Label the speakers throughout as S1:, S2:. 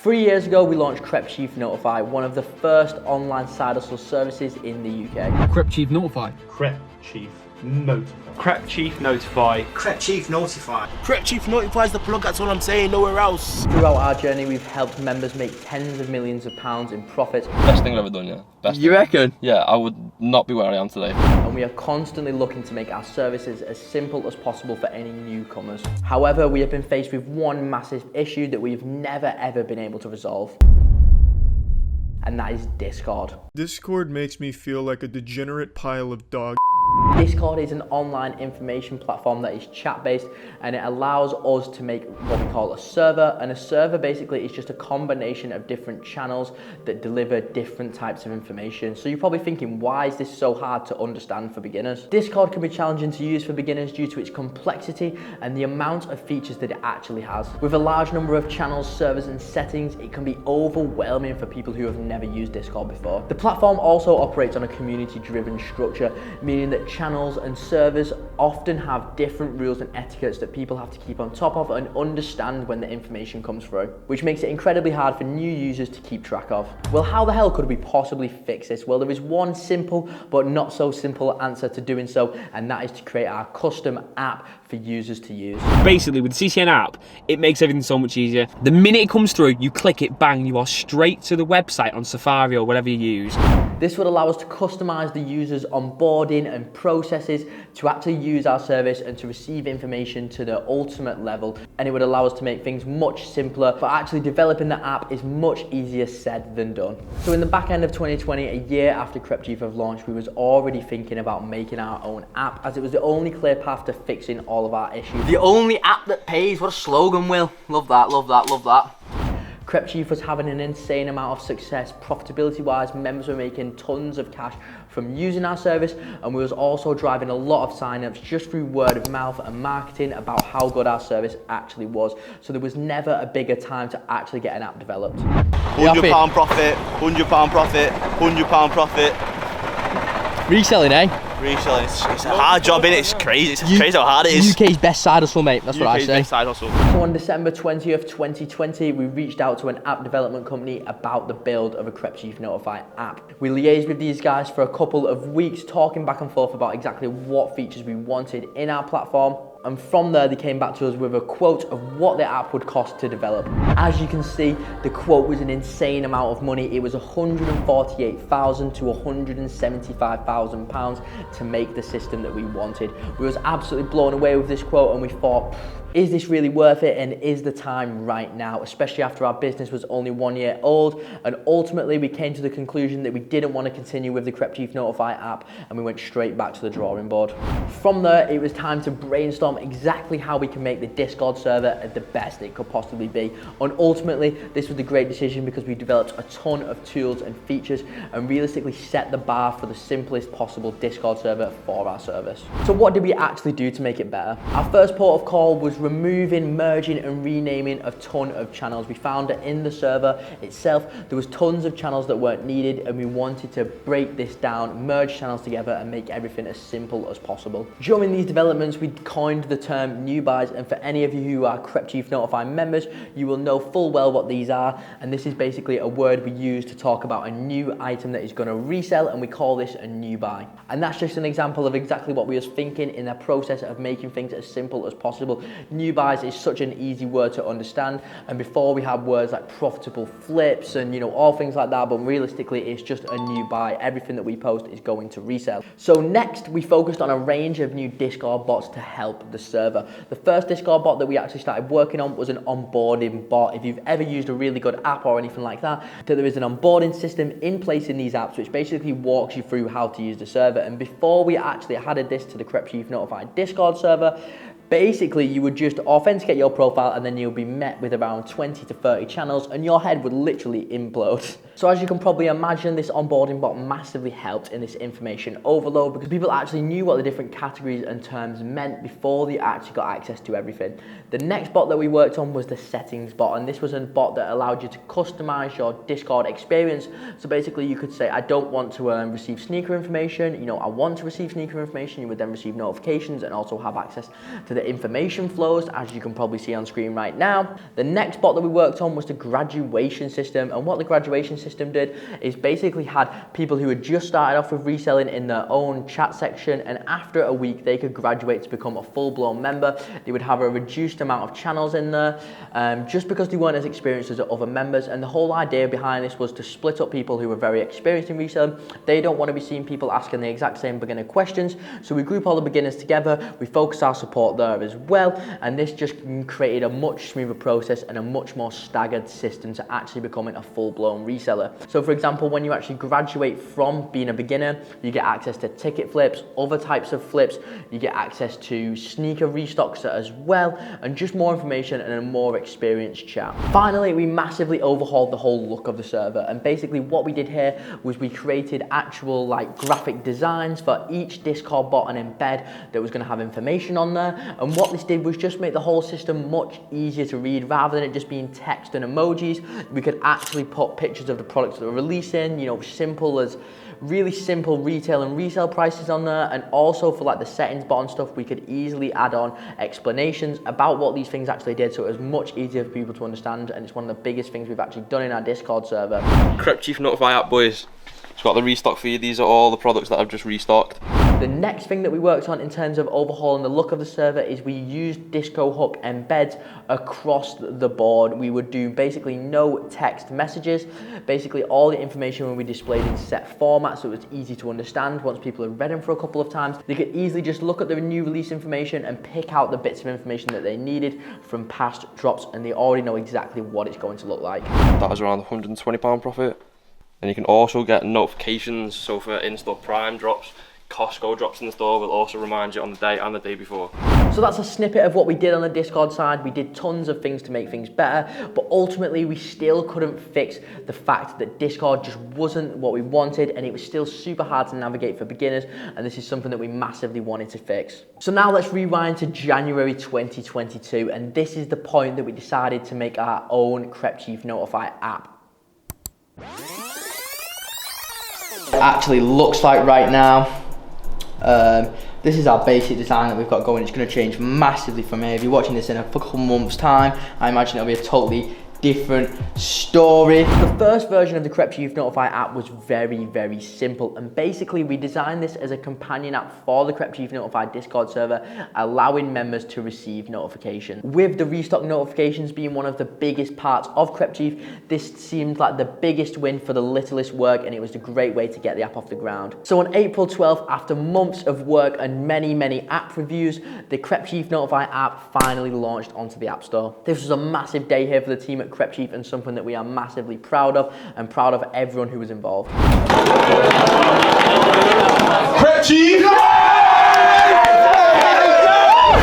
S1: 3 years ago, we launched Crep Chief Notify, one of the first online side hustle services in the UK.
S2: Crep Chief Notify.
S3: Crep Chief Notify.
S4: Crep Chief Notify.
S5: Crep Chief Notify.
S6: Crep Chief Notify is the plug, that's all I'm saying, nowhere else.
S1: Throughout our journey, we've helped members make tens of millions of pounds in profit.
S7: Best thing I've ever done, yeah. Best
S1: You
S7: thing.
S1: reckon?
S7: Yeah, I would not be where I am today.
S1: And we are constantly looking to make our services as simple as possible for any newcomers. However, we have been faced with one massive issue that we've never ever been able to resolve. And that is Discord.
S8: Discord makes me feel like a degenerate pile of dog.
S1: Discord is an online information platform that is chat-based, and it allows us to make what we call a server. And a server basically is just a combination of different channels that deliver different types of information. So you're probably thinking, why is this so hard to understand for beginners? Discord can be challenging to use for beginners due to its complexity and the amount of features that it actually has. With a large number of channels, servers and settings, it can be overwhelming for people who have never used Discord before. The platform also operates on a community-driven structure, meaning that channels and servers often have different rules and etiquettes that people have to keep on top of and understand when the information comes through, which makes it incredibly hard for new users to keep track of. Well, how the hell could we possibly fix this? Well, there is one simple but not so simple answer to doing so, and that is to create our custom app for users to use.
S2: Basically, with the CCN app, it makes everything so much easier. The minute it comes through, you click it, bang, you are straight to the website on Safari or whatever you use.
S1: This would allow us to customize the user's onboarding and processes to actually use our service and to receive information to the ultimate level. And it would allow us to make things much simpler, but actually developing the app is much easier said than done. So in the back end of 2020, a year after Crep Chief have launched, we was already thinking about making our own app, as it was the only clear path to fixing all of our issues.
S5: The only app that pays. What a slogan, Will. Love that, love that, love that.
S1: Crep Chief was having an insane amount of success. Profitability wise, members were making tons of cash from using our service, and we was also driving a lot of signups just through word of mouth and marketing about how good our service actually was. So there was never a bigger time to actually get an app developed.
S6: £100 profit, £100 profit, £100 profit.
S1: Reselling, eh?
S6: Reselling, it's a hard job, innit? It's crazy. It's crazy how hard it is.
S1: UK's best side hustle, mate. That's what I say.
S6: Best side hustle.
S1: So on December 20th, 2020, we reached out to an app development company about the build of a Crep Chief Notify app. We liaised with these guys for a couple of weeks, talking back and forth about exactly what features we wanted in our platform. And from there, they came back to us with a quote of what the app would cost to develop. As you can see, the quote was an insane amount of money. It was £148,000 to £175,000 to make the system that we wanted. We was absolutely blown away with this quote, and we thought, is this really worth it, and is the time right now, especially after our business was only 1 year old? And ultimately we came to the conclusion that we didn't want to continue with the Crep Chief Notify app, and we went straight back to the drawing board. From there, it was time to brainstorm exactly how we can make the Discord server the best it could possibly be. And ultimately, this was a great decision because we developed a ton of tools and features and realistically set the bar for the simplest possible Discord server for our service. So what did we actually do to make it better? Our first port of call was removing, merging and renaming a ton of channels. We found that in the server itself, there was tons of channels that weren't needed, and we wanted to break this down, merge channels together and make everything as simple as possible. During these developments, we coined the term new buys, and for any of you who are Crep Chief Notify members, you will know full well what these are. And this is basically a word we use to talk about a new item that is going to resell, and we call this a new buy. And that's just an example of exactly what we was thinking in the process of making things as simple as possible. New buys is such an easy word to understand, and before we had words like profitable flips and all things like that, but realistically it's just a new buy. Everything that we post is going to resell. So next we focused on a range of new Discord bots to help the server. The first Discord bot that we actually started working on was an onboarding bot. If you've ever used a really good app or anything like that, there is an onboarding system in place in these apps which basically walks you through how to use the server. And before we actually added this to the Crep Chief Notify Discord server, basically, you would just authenticate your profile, and then you'll be met with around 20 to 30 channels, and your head would literally implode. So as you can probably imagine, this onboarding bot massively helped in this information overload, because people actually knew what the different categories and terms meant before they actually got access to everything. The next bot that we worked on was the settings bot, and this was a bot that allowed you to customize your Discord experience. So basically, you could say, I don't want to receive sneaker information, I want to receive sneaker information. You would then receive notifications and also have access to the information flows, as you can probably see on screen right now. The next bot that we worked on was the graduation system, and what the graduation system did is basically had people who had just started off with reselling in their own chat section, and after a week they could graduate to become a full-blown member. They would have a reduced amount of channels in there, just because they weren't as experienced as other members. And the whole idea behind this was to split up people who were very experienced in reselling. They don't want to be seeing people asking the exact same beginner questions, so we group all the beginners together, we focus our support there as well, and this just created a much smoother process and a much more staggered system to actually becoming a full-blown reseller. So for example, when you actually graduate from being a beginner, you get access to ticket flips, other types of flips, you get access to sneaker restocks as well, and just more information and a more experienced chat. Finally, we massively overhauled the whole look of the server, and basically what we did here was we created actual like graphic designs for each Discord bot and embed that was going to have information on there. And what this did was just make the whole system much easier to read. Rather than it just being text and emojis, we could actually put pictures of the products that we're releasing, you know, simple as really simple retail and resale prices on there. And also for like the settings button stuff, we could easily add on explanations about what these things actually did, so it was much easier for people to understand, and it's one of the biggest things we've actually done in our Discord server.
S7: Crep Chief Notify app, boys. It's got the restock feed. These are all the products that I've just restocked.
S1: The next thing that we worked on in terms of overhauling the look of the server is we used Disco Hook embeds across the board. We would do basically no text messages. Basically all the information will be displayed in set formats, so it's easy to understand. Once people have read them for a couple of times, they could easily just look at the new release information and pick out the bits of information that they needed from past drops, and they already know exactly what it's going to look like.
S7: That was around £120 profit. And you can also get notifications, so for in-store Prime drops, Costco drops in the store will also remind you on the day and the day before.
S1: So that's a snippet of what we did on the Discord side. We did tons of things to make things better, but ultimately we still couldn't fix the fact that Discord just wasn't what we wanted, and it was still super hard to navigate for beginners, and this is something that we massively wanted to fix. So now let's rewind to January 2022, and this is the point that we decided to make our own Crep Chief Notify app. It actually looks like right now. This is our basic design that we've got going. It's going to change massively from here. If you're watching this in a couple months time, I imagine it'll be a totally different story. The first version of the Crep Chief Notify app was very, very simple, and basically we designed this as a companion app for the Crep Chief Notify Discord server, allowing members to receive notifications. With the restock notifications being one of the biggest parts of Crep Chief, this seemed like the biggest win for the littlest work, and it was a great way to get the app off the ground. So on April 12th, after months of work and many app reviews, the Crep Chief Notify app finally launched onto the App Store. This was a massive day here for the team at Crep Chief, and something that we are massively proud of, and proud of everyone who was involved.
S3: Crep Chief!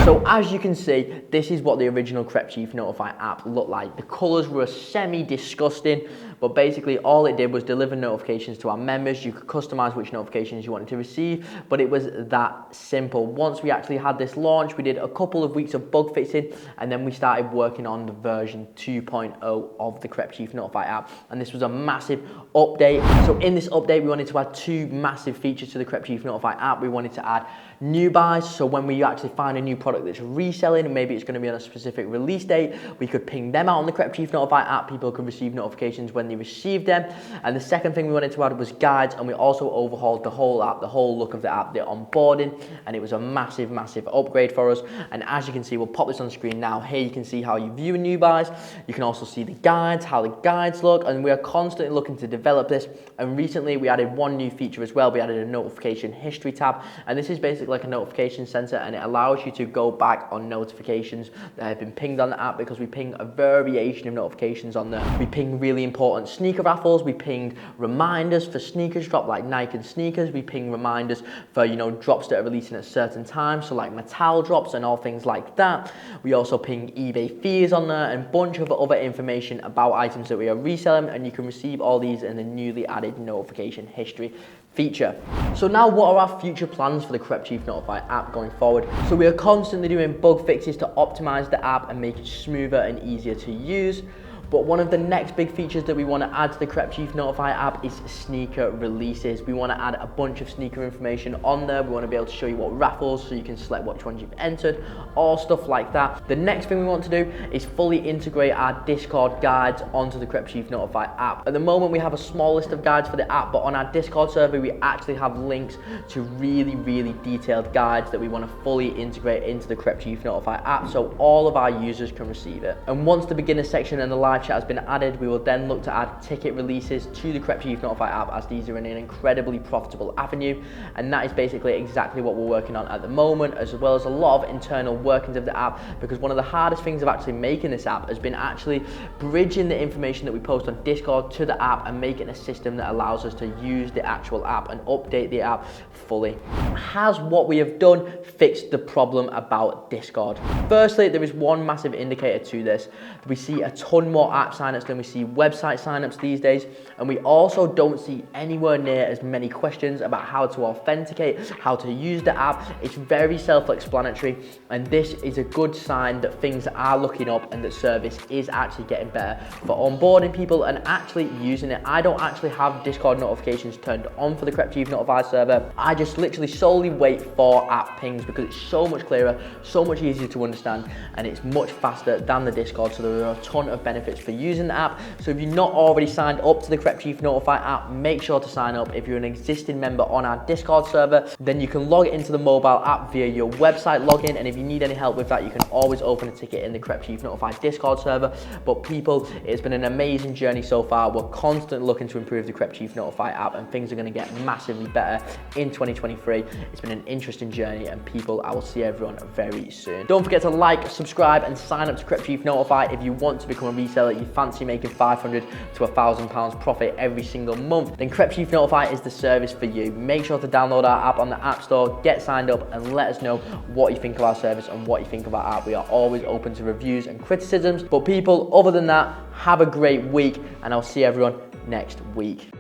S1: So as you can see, this is what the original Crep Chief Notify app looked like. The colours were semi-disgusting, but basically all it did was deliver notifications to our members. You could customise which notifications you wanted to receive, but it was that simple. Once we actually had this launch, we did a couple of weeks of bug fixing, and then we started working on the version 2.0 of the Crep Chief Notify app, and this was a massive update. So in this update, we wanted to add two massive features to the Crep Chief Notify app. We wanted to add new buys, so when we actually find a new product that's reselling, and maybe it's going to be on a specific release date, we could ping them out on the Crep Chief Notify app. People could receive notifications when they received them. And the second thing we wanted to add was guides, and we also overhauled the whole app, the whole look of the app, the onboarding, and it was a massive upgrade for us. And as you can see, we'll pop this on screen now. Here you can see how you view new buys. You can also see the guides, how the guides look, and we are constantly looking to develop this. And recently we added one new feature as well. We added a notification history tab, and this is basically like a notification center, and it allows you to go back on notifications that have been pinged on the app, because we ping a variation of notifications on there. We ping really important sneaker raffles, we pinged reminders for sneakers drop like Nike and sneakers, we ping reminders for, you know, drops that are releasing at certain times, so like metal drops and all things like that. We also ping eBay fees on there and a bunch of other information about items that we are reselling, and you can receive all these in the newly added notification history feature. So now what are our future plans for the Crep Chief Notify app going forward? So we are constantly doing bug fixes to optimize the app and make it smoother and easier to use. But one of the next big features that we want to add to the Crep Chief Notify app is sneaker releases. We want to add a bunch of sneaker information on there. We want to be able to show you what raffles, so you can select which ones you've entered, all stuff like that. The next thing we want to do is fully integrate our Discord guides onto the Crep Chief Notify app. At the moment, we have a small list of guides for the app, but on our Discord server, we actually have links to really detailed guides that we want to fully integrate into the Crep Chief Notify app, so all of our users can receive it. And once the beginner section and the live chat has been added, we will then look to add ticket releases to the Crep Chief Notify app, as these are an incredibly profitable avenue, and that is basically exactly what we're working on at the moment, as well as a lot of internal workings of the app, because one of the hardest things of actually making this app has been actually bridging the information that we post on Discord to the app and making a system that allows us to use the actual app and update the app fully. Has what we have done fixed the problem about Discord? Firstly, there is one massive indicator to this. We see a ton more app signups than we see website signups these days, and we also don't see anywhere near as many questions about how to authenticate, how to use the app. It's very self-explanatory, and this is a good sign that things are looking up and that service is actually getting better for onboarding people and actually using it. I don't actually have Discord notifications turned on for the Crep Chief Notify server. I just literally solely wait for app pings because it's so much clearer, so much easier to understand, and it's much faster than the Discord, so there are a ton of benefits for using the app. So if you're not already signed up to the Crep Chief Notify app, make sure to sign up. If you're an existing member on our Discord server, then you can log into the mobile app via your website login, and if you need any help with that, you can always open a ticket in the Crep Chief Notify Discord server. But people, it's been an amazing journey so far. We're constantly looking to improve the Crep Chief Notify app, and things are going to get massively better in 2023. It's been an interesting journey, and people, I will see everyone very soon. Don't forget to like, subscribe, and sign up to Crep Chief Notify if you want to become a reseller. You fancy making £500 to £1,000 profit every single month, then Crep Chief Notify is the service for you. Make sure to download our app on the App Store, get signed up, and let us know what you think of our service and what you think of our app. We are always open to reviews and criticisms. But people, other than that, have a great week, and I'll see everyone next week.